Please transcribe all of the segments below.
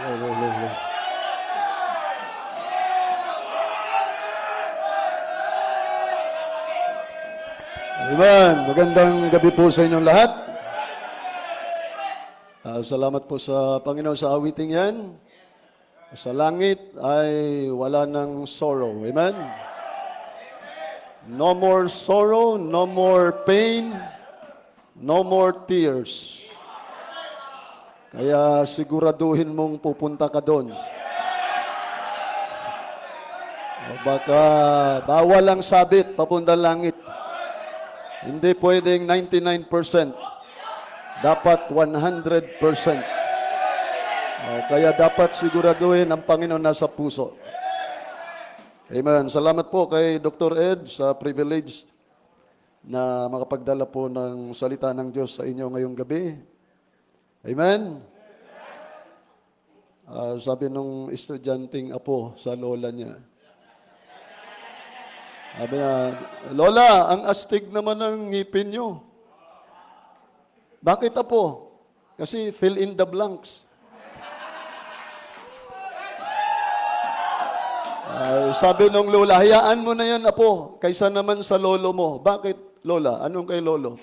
Amen. Magandang gabi po sa inyong lahat. Salamat po sa Panginoon sa awiting yan. Sa langit ay wala ng sorrow. Amen. No more sorrow, no more pain, no more tears. Kaya siguraduhin mong pupunta ka doon. O baka bawal ang sabit papunta langit. Hindi pwedeng 99%. Dapat 100%. Kaya dapat siguraduhin ang Panginoon nasa puso. Amen. Salamat po kay Dr. Ed sa privilege na makapagdala po ng salita ng Diyos sa inyo ngayong gabi. Amen. Sabi nung estudyanteng apo sa lola niya, sabi niya, Lola, ang astig naman ng ngipin niyo. Bakit apo? Kasi fill in the blanks. Sabi nung lola, hayaan mo na yan apo, kaysa naman sa lolo mo. Bakit lola? Anong kay lolo?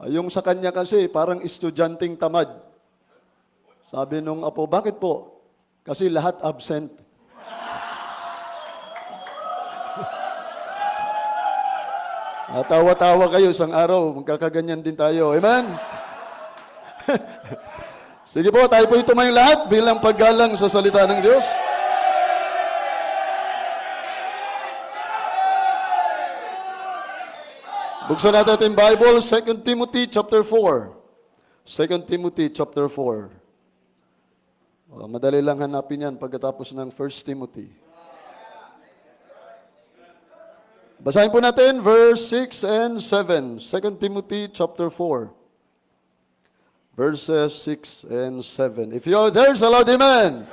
Yung sa kanya kasi parang estudyanteng tamad. Sabi nung apo, bakit po? Kasi lahat absent. Tawa-tawa kayo isang araw, magkakaganyan din tayo. Amen? Sige po, tayo po tumayong lahat bilang paggalang sa salita ng Diyos. Buksan natin ating Bible, 2 Timothy chapter 4. 2 Timothy chapter 4. Madali lang hanapin yan pagkatapos ng 1 Timothy. Basahin po natin verse 6 and 7. 2 Timothy chapter 4. Verses 6 and 7. If you are there, say aloud, amen.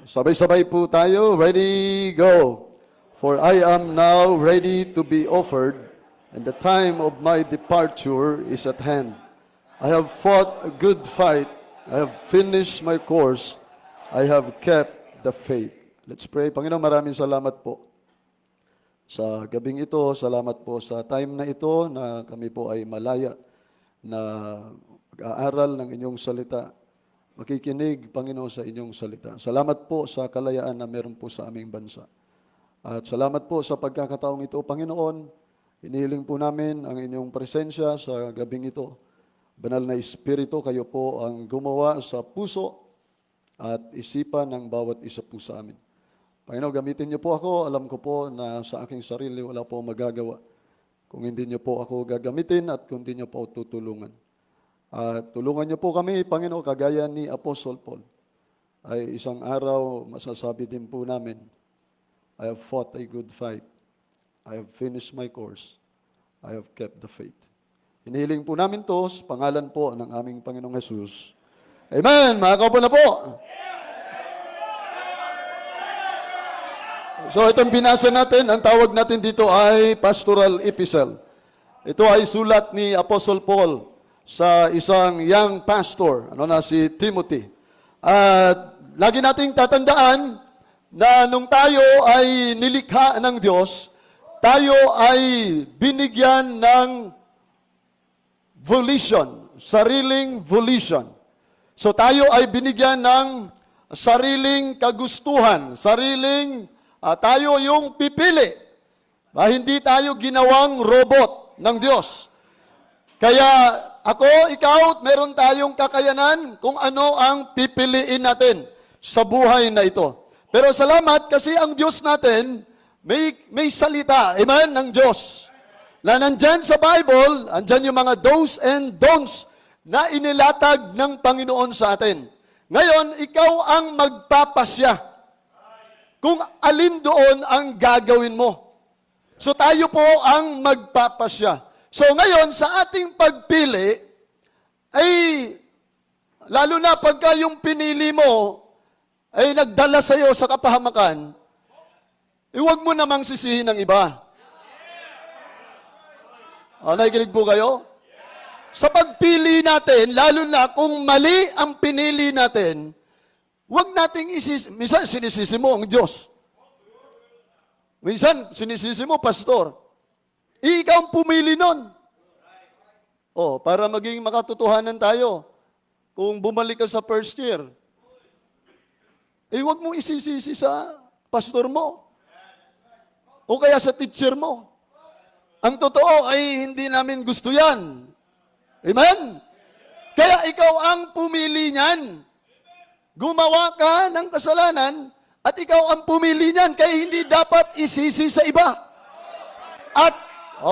Sabay-sabay po tayo. Ready, go. For I am now ready to be offered, and the time of my departure is at hand. I have fought a good fight. I have finished my course. I have kept the faith. Let's pray. Panginoon, maraming salamat po sa gabing ito. Salamat po sa time na ito na kami po ay malaya na mag-aaral ng inyong salita. Makikinig, Panginoon, sa inyong salita. Salamat po sa kalayaan na meron po sa aming bansa. At salamat po sa pagkakataong ito, Panginoon. Inihiling po namin ang inyong presensya sa gabing ito. Banal na Espiritu, kayo po ang gumawa sa puso at isipan ng bawat isa po sa amin. Panginoon, gamitin niyo po ako. Alam ko po na sa aking sarili wala po magagawa. Kung hindi niyo po ako gagamitin at kung hindi niyo po ako tutulungan. At tulungan niyo po kami, Panginoon, kagaya ni Apostle Paul. Ay isang araw, masasabi din po namin, I have fought a good fight. I have finished my course. I have kept the faith. Hinihiling po namin to sa pangalan po ng aming Panginoong Jesus. Amen! Makakaupo na po! So itong binasa natin, ang tawag natin dito ay pastoral epistle. Ito ay sulat ni Apostle Paul sa isang young pastor, si Timothy. At lagi nating tatandaan na nung tayo ay nilikha ng Diyos, tayo ay binigyan ng volition, sariling volition. So tayo ay binigyan ng sariling kagustuhan, tayo yung pipili. Hindi tayo ginawang robot ng Diyos. Kaya ako, ikaw, meron tayong kakayanan kung ano ang pipiliin natin sa buhay na ito. Pero salamat kasi ang Diyos natin, may salita, amen, ng Diyos. Na nandyan sa Bible, andyan yung mga do's and don'ts na inilatag ng Panginoon sa atin. Ngayon, ikaw ang magpapasya kung alin doon ang gagawin mo. So tayo po ang magpapasya. So ngayon, sa ating pagpili, ay lalo na pagka yung pinili mo ay nagdala sa iyo sa kapahamakan, huwag mo namang sisihin ng iba. Nakikinig po kayo? Sa pagpili natin, lalo na kung mali ang pinili natin, Huwag nating minsan sinisisi mo ang Diyos. Minsan sinisisi mo, pastor. Ikaw ang pumili nun. Oh, para maging makatotohanan tayo. Kung bumalik ka sa first year, huwag mong isisisi sa pastor mo. O kaya sa teacher mo. Ang totoo ay hindi namin gusto yan. Amen? Kaya ikaw ang pumili niyan. Gumawa ka ng kasalanan at ikaw ang pumili niyan. Kaya hindi dapat isisi sa iba. At,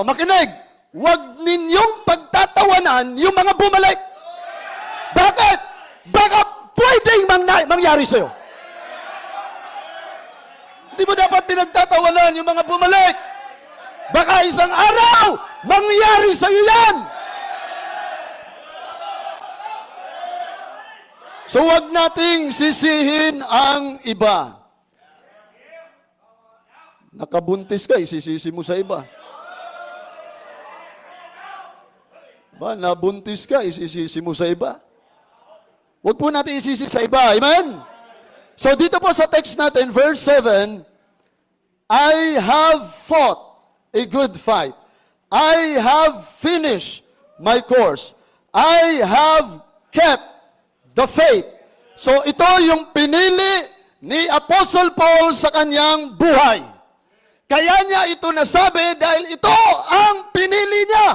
makinig, huwag ninyong pagtatawanan yung mga bumalik. Bakit? Baka pwedeng mangyari sa'yo. Hindi mo dapat pinagtatawanan yung mga bumalik. Baka isang araw, mangyari sa'yo yan. So wag nating sisihin ang iba. Nakabuntis ka, isisisi mo sa iba. Nabuntis ka, isisisi mo sa iba. Wag po natin isisi sa iba. Amen? So dito po sa text natin, verse 7, I have fought a good fight. I have finished my course. I have kept the faith. So ito yung pinili ni Apostle Paul sa kanyang buhay. Kaya niya ito nasabi dahil ito ang pinili niya.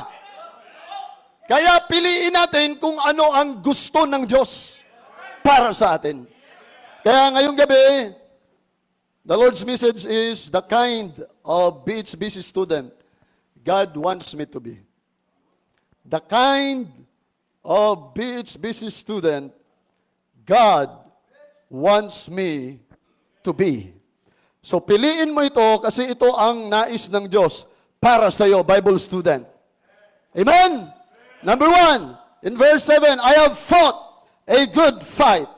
Kaya piliin natin kung ano ang gusto ng Diyos para sa atin. Kaya ngayong gabi, the Lord's message is the kind of BHBC student God wants me to be. The kind of BHBC student God wants me to be. So piliin mo ito kasi ito ang nais ng Diyos para sa iyo, Bible student. Amen? Number 1, in verse 7, I have fought a good fight.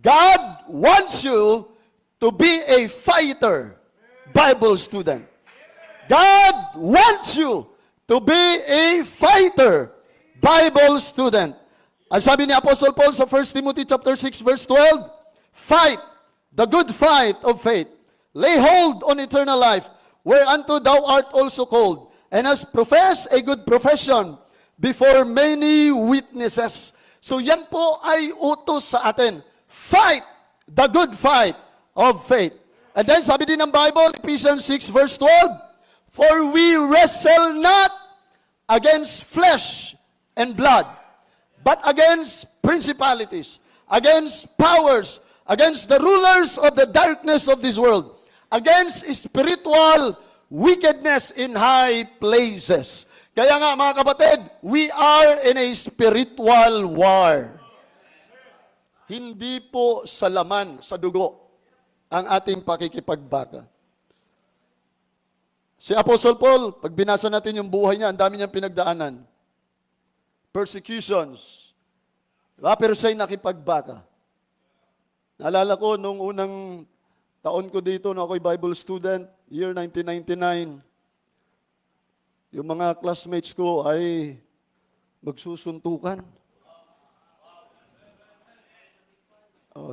God wants you to be a fighter, Bible student. God wants you to be a fighter, Bible student. Ang sabi ni Apostle Paul sa 1 Timothy chapter 6 verse 12, fight the good fight of faith. Lay hold on eternal life, whereunto thou art also called, and hast professed a good profession before many witnesses. So yan po ay utos sa atin. Fight the good fight of faith. And then sabi din ng Bible, Ephesians 6 verse 12, for we wrestle not against flesh and blood, but against principalities, against powers, against the rulers of the darkness of this world, against spiritual wickedness in high places. Kaya nga mga kapatid, we are in a spiritual war. Hindi po sa laman, sa dugo, ang ating pakikipagbata. Si Apostle Paul, pag binasa natin yung buhay niya, ang dami niyang pinagdaanan. Persecutions. Pero siya'y nakipagbata. Naalala ko, nung unang taon ko dito, nung ako'y Bible student, year 1999, yung mga classmates ko ay magsusuntukan.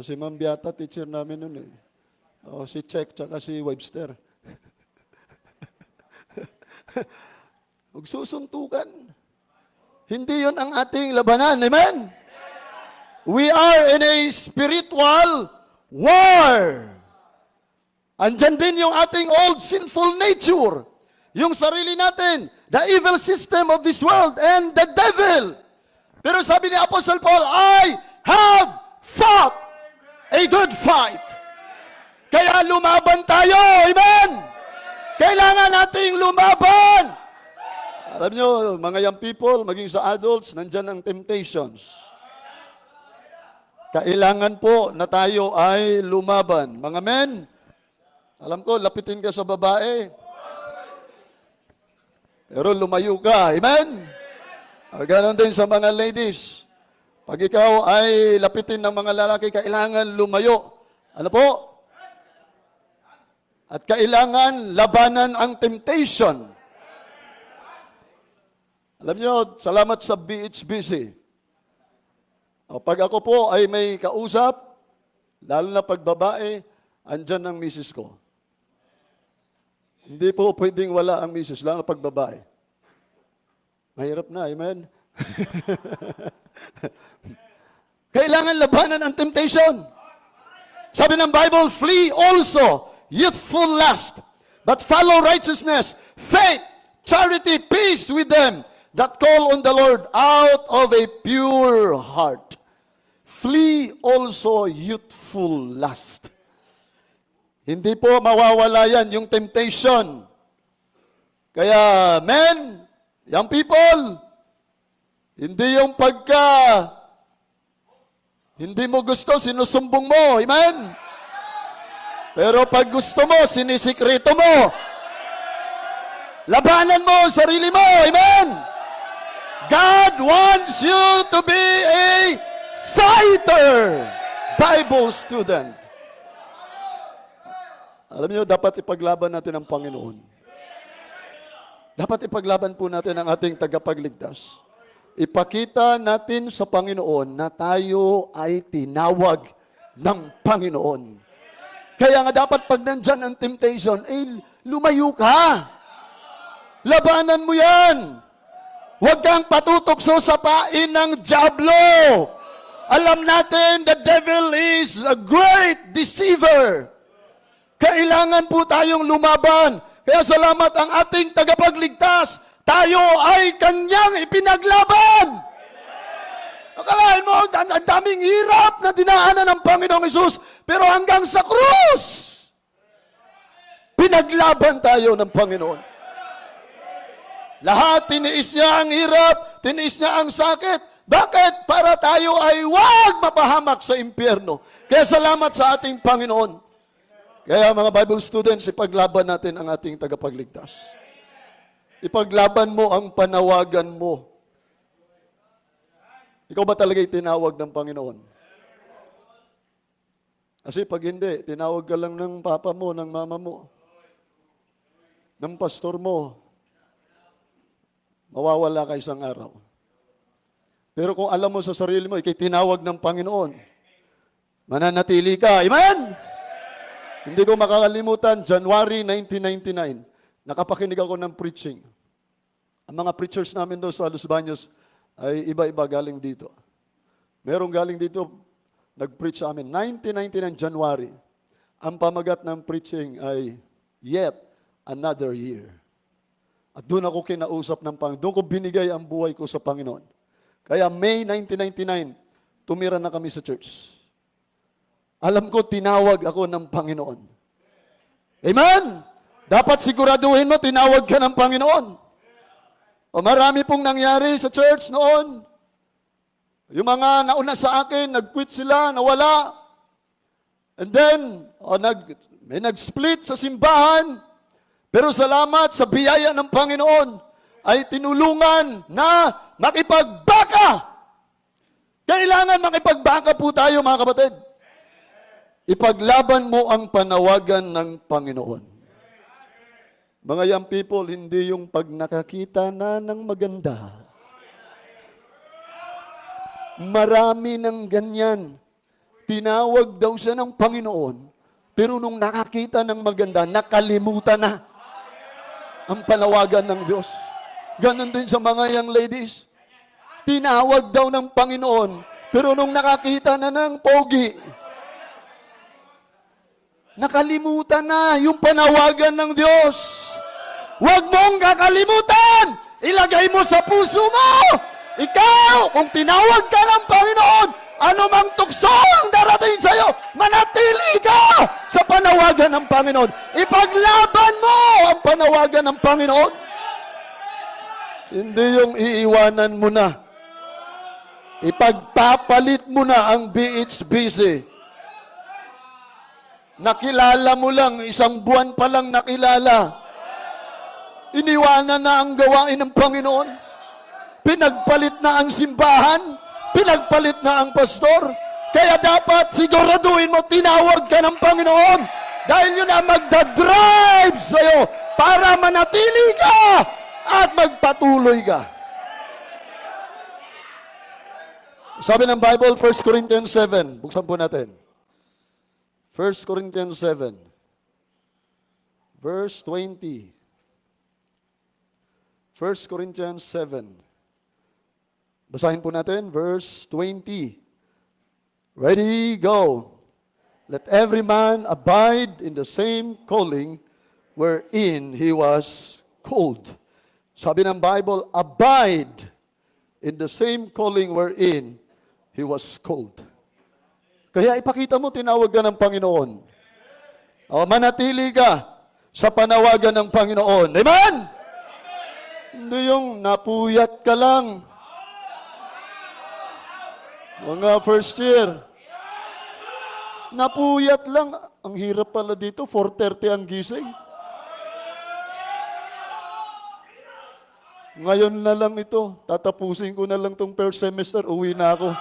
Si Ma'am Beata, teacher namin nun eh. Si Check, tsaka si Webster. Magsusuntukan. Hindi yon ang ating labanan. Amen? We are in a spiritual war. Andyan din yung ating old sinful nature. Yung sarili natin, the evil system of this world and the devil. Pero sabi ni Apostle Paul, I have fought a good fight. Kaya lumaban tayo. Amen? Kailangan nating lumaban. Alam nyo, mga young people, maging sa adults, nandyan ang temptations. Kailangan po na tayo ay lumaban. Mga men, alam ko, lapitin ka sa babae. Pero lumayo ka. Amen? Ganon din sa mga ladies. Pag ikaw ay lapitin ng mga lalaki, kailangan lumayo. Ano po? At kailangan labanan ang temptation. Alam niyo, salamat sa BHBC. Pag ako po ay may kausap, Lalo na pag babae, andyan ang misis ko. Hindi po pwedeng wala ang misis, lalo na pag babae. Mahirap na, amen? Kailangan labanan ang temptation. Sabi ng Bible, flee also youthful lust, but follow righteousness, faith, charity, peace with them that call on the Lord out of a pure heart. Flee also youthful lust. Hindi po mawawala yan, yung temptation. Kaya, men, young people, hindi yung hindi mo gusto, sinusumbong mo. Amen? Pero pag gusto mo, sinisikreto mo. Labanan mo ang sarili mo. Amen? God wants you to be a fighter. Bible student. Alam niyo, dapat ipaglaban natin ang Panginoon. Dapat ipaglaban po natin ang ating tagapagligtas. Ipakita natin sa Panginoon na tayo ay tinawag ng Panginoon. Kaya nga dapat pag nandyan ang temptation, lumayo ka. Labanan mo yan. Huwag kang patutokso sa pain ng dyablo. Alam natin, the devil is a great deceiver. Kailangan po tayong lumaban. Kaya salamat ang ating tagapagligtas. Tayo ay kanyang ipinaglaban. Akalain mo, ang daming hirap na dinaanan ng Panginoong Hesus, pero hanggang sa krus, pinaglaban tayo ng Panginoon. Lahat, tiniis niya ang hirap, tiniis niya ang sakit. Bakit? Para tayo ay huwag mapahamak sa impyerno. Kaya salamat sa ating Panginoon. Kaya mga Bible students, ipaglaban natin ang ating tagapagligtas. Ipaglaban mo ang panawagan mo. Ikaw ba talaga tinawag ng Panginoon? Kasi pag hindi, tinawag ka lang ng papa mo, ng mama mo, ng pastor mo, mawawala ka isang araw. Pero kung alam mo sa sarili mo, ikay tinawag ng Panginoon, mananatili ka. Amen? Hindi ko makakalimutan, January 1999, nakapakinig ako ng preaching. Ang mga preachers namin doon sa Los Baños ay iba-iba galing dito. Merong galing dito, nag-preach sa amin, 1999 January. Ang pamagat ng preaching ay, Yet Another Year. At doon ako kinausap ng Panginoon. Doon ko binigay ang buhay ko sa Panginoon. Kaya May 1999, tumira na kami sa church. Alam ko, tinawag ako ng Panginoon. Amen? Dapat siguraduhin mo, tinawag ka ng Panginoon. O marami pong nangyari sa church noon. Yung mga nauna sa akin, nag-quit sila, nawala. And then, may nag-split sa simbahan. Pero salamat sa biyaya ng Panginoon, ay tinulungan na makipagbaka. Kailangan makipagbaka po tayo, mga kapatid. Ipaglaban mo ang panawagan ng Panginoon. Mga young people, hindi yung pag nakakita na ng maganda. Marami ng ganyan. Tinawag daw siya ng Panginoon, pero nung nakakita ng maganda, nakalimutan na ang panawagan ng Diyos. Ganon din sa mga young ladies. Tinawag daw ng Panginoon, pero nung nakakita na ng pogi, nakalimutan na yung panawagan ng Diyos. Huwag mong kakalimutan. Ilagay mo sa puso mo. Ikaw, kung tinawag ka ng Panginoon, anumang tukso ang darating sa iyo, manatili ka sa panawagan ng Panginoon. Ipaglaban mo ang panawagan ng Panginoon. Hindi yung iiwanan mo na. Ipagpapalit mo na ang BHBC. Nakilala mo lang, isang buwan pa lang nakilala. Iniwanan na ang gawain ng Panginoon. Pinagpalit na ang simbahan. Pinagpalit na ang pastor. Kaya dapat siguraduhin mo, tinawag ka ng Panginoon. Dahil yun ang magdadrive sa'yo para manatili ka at magpatuloy ka. Sabi ng Bible, 1 Corinthians 7. Buksan po natin. 1 Corinthians 7, verse 20. 1 Corinthians 7. Basahin po natin, verse 20. Ready, go. Let every man abide in the same calling wherein he was called. Sabi ng Bible, abide in the same calling wherein he was called. Kaya ipakita mo, tinawag ka ng Panginoon. O, manatili ka sa panawagan ng Panginoon. Amen? Hindi yung napuyat ka lang. Mga first year. Napuyat lang. Ang hirap pala dito, 4:30 ang gising. Ngayon na lang ito. Tatapusin ko na lang itong first semester. Uwi na ako.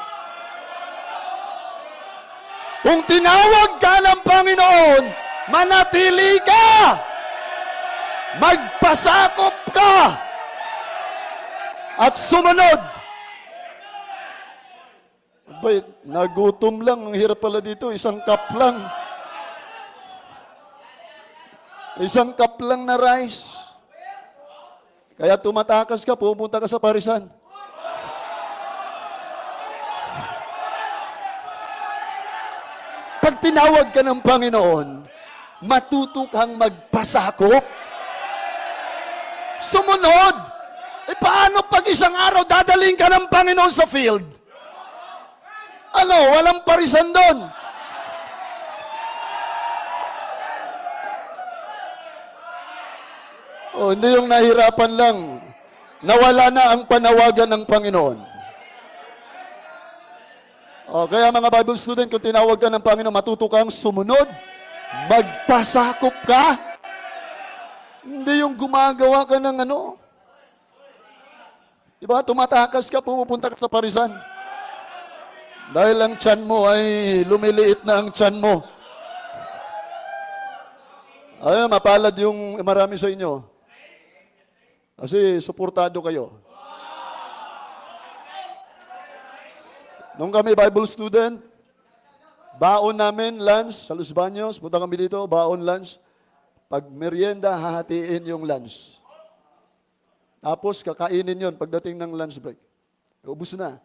Kung tinawag ka ng Panginoon, manatili ka. Magpasakop ka. At sumunod. Abay, nagutom lang. Ang hirap pala dito. Isang cup lang. Isang cup lang na rice. Kaya tumatakas ka, pupunta ka sa parisan. Pag tinawag ka ng Panginoon, matuto kang magpasakop. Sumunod. E paano pag isang araw dadaling ka ng Panginoon sa field? Ano, walang parisan doon. O, hindi yung nahirapan lang. Nawala na ang panawagan ng Panginoon. O, kaya mga Bible student, kung tinawag ka ng Panginoon, matuto kang sumunod, magpasakop ka. Hindi yung gumagawa ka ng ano. Diba, tumatakas ka, pumupunta ka sa parisan. Dahil ang tiyan mo ay lumiliit na ang tiyan mo. Ay, mapalad yung marami sa inyo. Kasi suportado kayo. Nung kami Bible student, baon namin lunch sa Los Baños, punta kami dito, baon lunch. Pag merienda, hahatiin yung lunch. Tapos kakainin yon pagdating ng lunch break. Ubus na.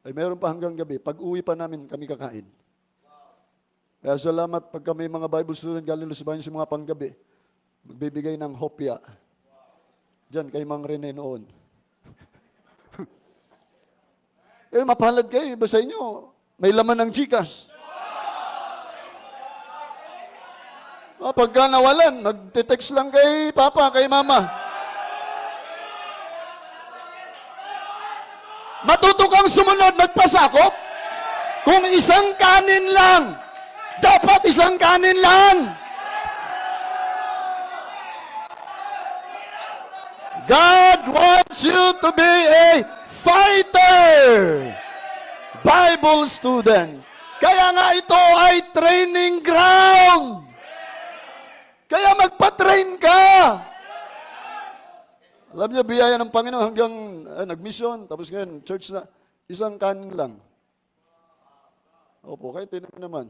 Ay meron pa hanggang gabi. Pag uwi pa namin, kami kakain. Kaya salamat pag kami mga Bible student galing Los Baños yung mga panggabi. Magbibigay ng hopya. Diyan kay Mang Rene noon. Mapalad kayo, iba sa inyo, may laman ng Gcash. Pagka nawalan, nagte-text lang kay Papa, kay Mama. Matuto kang sumunod, magpasakop. Kung isang kanin lang, dapat isang kanin lang. God wants you to be a fighter. Bible student. Kaya nga ito ay training ground. Kaya magpa-train ka. Alam niyo, biyaya ng Panginoon hanggang nag-mission, tapos ngayon, church na, isang kanin lang. Opo, kahit tinan naman.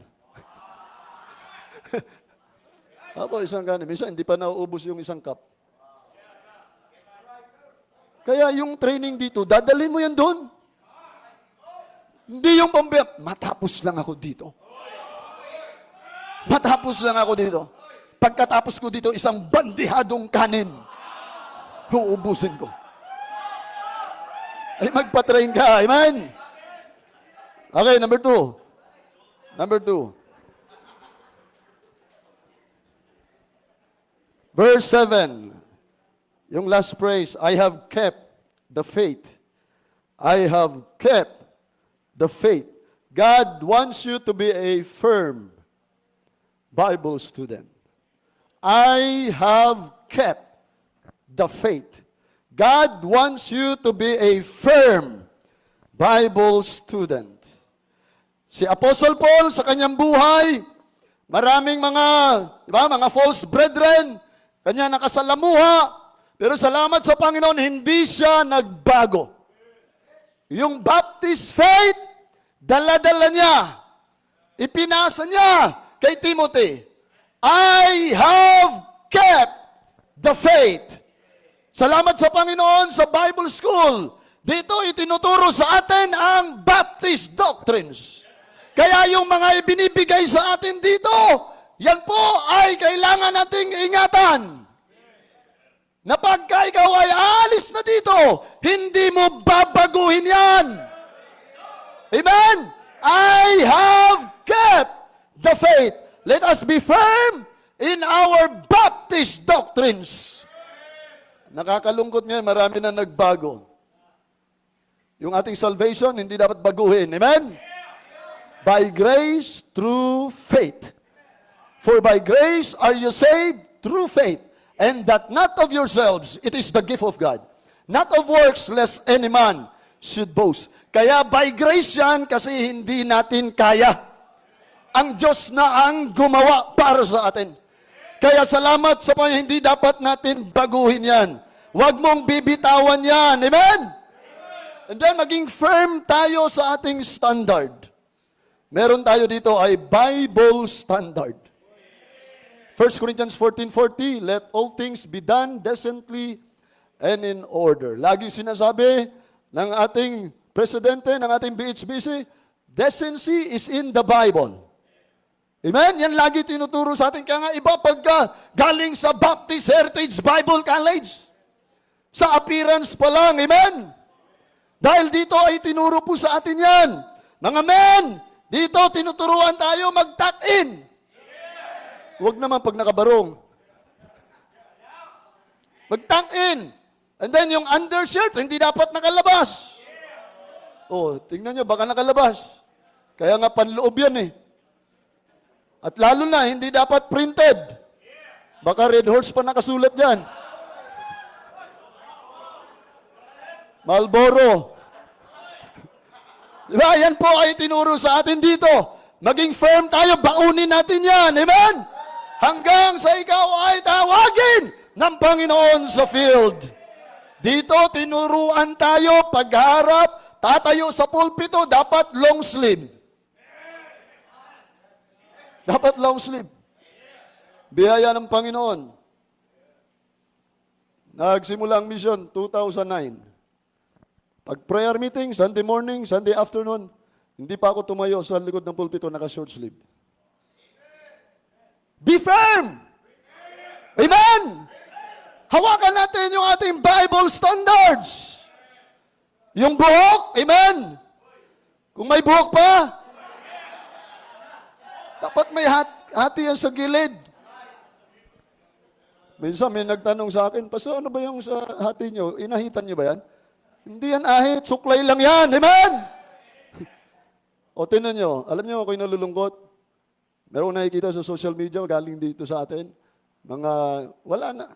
Opo, isang kanin. Minsan, hindi pa nauubos yung isang cup. Kaya yung training dito, dadalhin mo yan doon. Hindi yung pambiyak, matapos lang ako dito. Matapos lang ako dito. Pagkatapos ko dito, isang bandihadong kanin. Uubusin ko. Ay, magpa-train ka. Amen? Okay, number 2. Number 2. Verse 7. Yung last phrase, I have kept the faith. I have kept the faith. God wants you to be a firm Bible student. I have kept the faith. God wants you to be a firm Bible student. Si Apostle Paul sa kanyang buhay, maraming mga false brethren, kanya nakasalamuha, pero salamat sa Panginoon, hindi siya nagbago. Yung Baptist faith, dala-dala niya. Ipinasa niya kay Timothy, I have kept the faith. Salamat sa Panginoon sa Bible School. Dito itinuturo sa atin ang Baptist doctrines. Kaya yung mga ibinibigay sa atin dito, yan po ay kailangan nating ingatan. Na pagka ikaw ay aalis na dito, hindi mo babaguhin yan. Amen? I have kept the faith. Let us be firm in our Baptist doctrines. Nakakalungkot ngayon, marami na nagbago. Yung ating salvation, hindi dapat baguhin. Amen? By grace, through faith. For by grace are you saved through faith. And that not of yourselves, it is the gift of God. Not of works, lest any man should boast. Kaya by grace yan, kasi hindi natin kaya. Ang Diyos na ang gumawa para sa atin. Kaya salamat sa Panginoon, hindi dapat natin baguhin yan. Huwag mong bibitawan yan. Amen? And then, maging firm tayo sa ating standard. Meron tayo dito ay Bible standard. 1 Corinthians 14:40, let all things be done decently and in order. Lagi sinasabi ng ating presidente, ng ating BHBC, decency is in the Bible. Amen? Yan lagi tinuturo sa atin. Kaya nga iba pagka galing sa Baptist Heritage Bible College, sa appearance pa lang, amen? Dahil dito ay tinuro po sa atin yan. Mga men, dito tinuturuan tayo mag-tuck in. Huwag naman pag nakabarong. Mag-tuck in. And then yung undershirt, hindi dapat nakalabas. Oh, tingnan nyo, baka nakalabas. Kaya nga panloob yan eh. At lalo na, hindi dapat printed. Baka Red Horse pa nakasulat dyan. Marlboro. Diba? Yan po ay tinuro sa atin dito. Maging firm tayo, baunin natin yan. Amen? Hanggang sa ikaw ay tawagin ng Panginoon sa field. Dito, tinuruan tayo, pagharap, tatayo sa pulpito, dapat long sleeve. Dapat long sleeve. Biyaya ng Panginoon. Nagsimula ang mission 2009. Pag prayer meeting, Sunday morning, Sunday afternoon, hindi pa ako tumayo sa likod ng pulpito, naka-short sleeve. Be firm! Amen! Hawakan natin yung ating Bible standards. Yung buhok, amen? Kung may buhok pa, dapat may hati yan sa gilid. Minsan may nagtanong sa akin, Pastor, ano ba yung sa hati nyo? Inahitan nyo ba yan? Hindi yan ahit, suklay lang yan. Amen? O tinan nyo, alam nyo ako'y nalulungkot. Meron nakikita sa social media, galing dito sa atin, mga, wala na,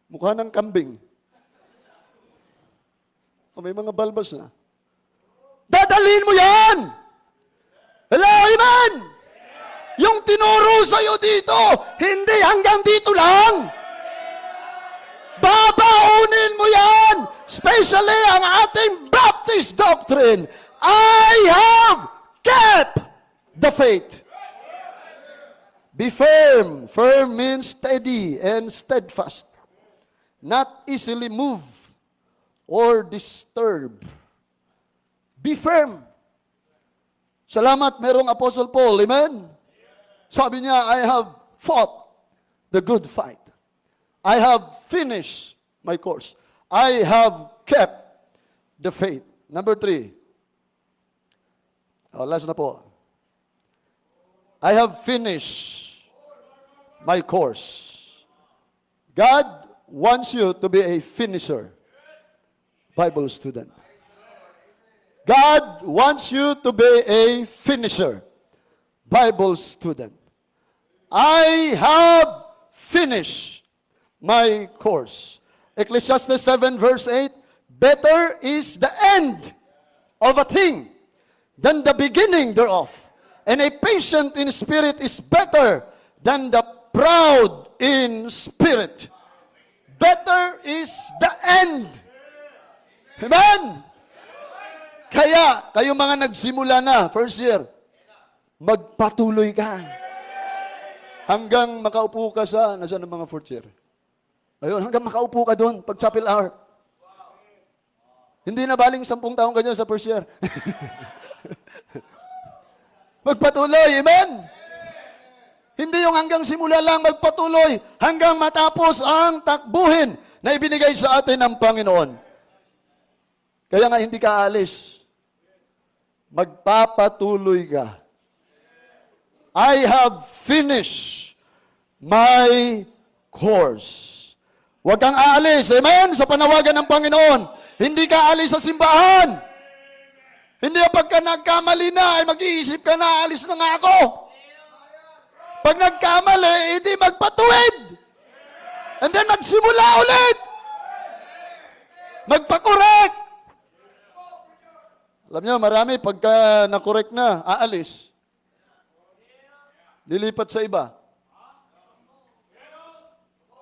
mukha ng kambing. O may mga balbas na. Dadalhin mo yan! Hello, amen! Yung tinuro sa'yo dito, hindi hanggang dito lang. Babaunin mo yan! Especially ang ating Baptist doctrine. I have kept the faith. Be firm. Firm means steady and steadfast. Not easily moved or disturbed. Be firm. Salamat, merong Apostle Paul. Amen? Sabi niya, I have fought the good fight. I have finished my course. I have kept the faith. Number 3. Last na po. I have finished my course. God wants you to be a finisher. Bible student. God wants you to be a finisher. Bible student. I have finished my course. Ecclesiastes 7 verse 8, better is the end of a thing than the beginning thereof. And a patient in spirit is better than the proud in spirit. Better is the end. Amen? Kaya, kayo mga nagsimula na, first year, magpatuloy ka. Hanggang makaupo ka sa, nasaan ang mga fourth year? Ayun, hanggang makaupo ka doon, pag chapel hour. Hindi na baling 10 taong ka dyan sa first year. Magpatuloy, amen? Hindi yung hanggang simula lang magpatuloy, hanggang matapos ang takbuhin na ibinigay sa atin ng Panginoon. Kaya nga hindi ka aalis. Magpapatuloy ka. I have finished my course. Huwag kang aalis, amen, sa panawagan ng Panginoon. Hindi ka aalis sa simbahan. Hindi pagka nagkamali na, ay mag-iisip ka na, alis na nga ako. Pag nagkamali, hindi magpatuwid. And then magsimula ulit. Magpakorek. Alam niyo, marami pagka nakorek na, aalis. Lilipat sa iba.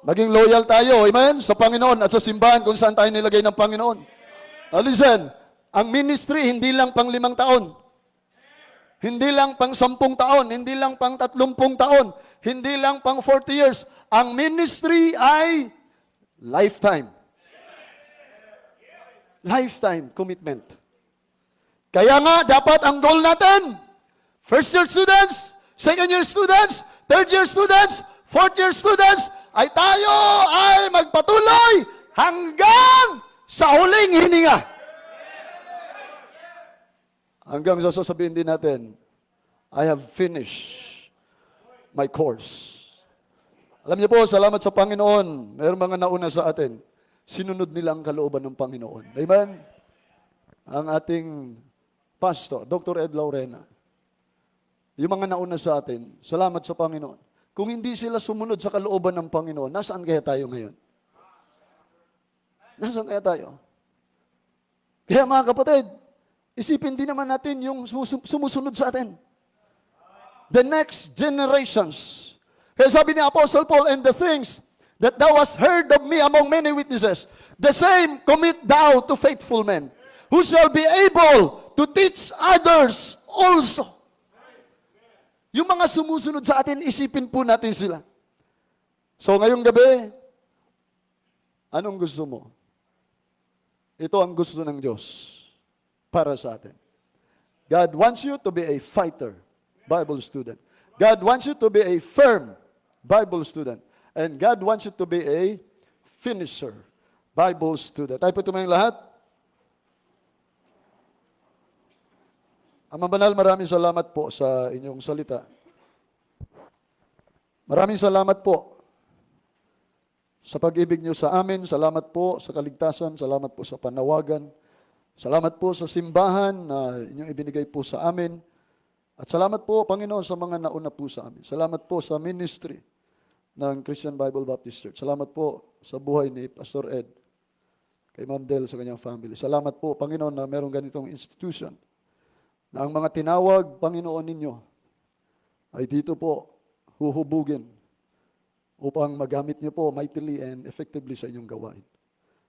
Maging loyal tayo, amen, sa Panginoon at sa simbahan kung saan tayo nilagay ng Panginoon. Now listen, ang ministry hindi lang pang 5 taon. Hindi lang pang 10 taon, hindi lang pang 30 taon, hindi lang pang 40 years. Ang ministry ay lifetime. Lifetime commitment. Kaya nga, dapat ang goal natin, first year students, second year students, third year students, fourth year students, ay tayo ay magpatuloy hanggang sa huling hininga. Hanggang sasabihin din natin, I have finished my course. Alam niyo po, salamat sa Panginoon. Mayroong mga nauna sa atin. Sinunod nila ang kalooban ng Panginoon. Amen? Ang ating pastor, Dr. Ed Laurena. Yung mga nauna sa atin, salamat sa Panginoon. Kung hindi sila sumunod sa kalooban ng Panginoon, nasaan kaya tayo ngayon? Nasaan kaya tayo? Kaya mga kapatid, isipin din naman natin yung sumusunod sa atin. The next generations. Kaya sabi ni Apostle Paul, and the things that thou hast heard of me among many witnesses, the same commit thou to faithful men, who shall be able to teach others also. Yung mga sumusunod sa atin, isipin po natin sila. So ngayong gabi, anong gusto mo? Ito ang gusto ng Diyos para sa atin. God wants you to be a fighter, Bible student. God wants you to be a firm Bible student. And God wants you to be a finisher, Bible student. Tayo po tumayong lahat. Ama Banal, maraming salamat po sa inyong salita. Maraming salamat po sa pag-ibig niyo sa amin. Salamat po sa kaligtasan. Salamat po sa panawagan. Salamat po sa simbahan na inyong ibinigay po sa amin. At salamat po, Panginoon, sa mga nauna po sa amin. Salamat po sa ministry ng Christian Bible Baptist Church. Salamat po sa buhay ni Pastor Ed, kay Ma'am Del sa kanyang family. Salamat po, Panginoon, na merong ganitong institution na ang mga tinawag, Panginoon ninyo, ay dito po huhubugin upang magamit niyo po mightily and effectively sa inyong gawain.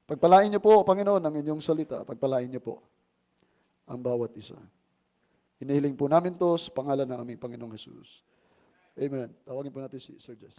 Pagpalain niyo po, Panginoon, ang inyong salita. Pagpalain niyo po ang bawat isa. Hinihiling po namin to sa pangalan ng aming Panginoong Jesus. Amen. Tawagin po natin si Sir Jess.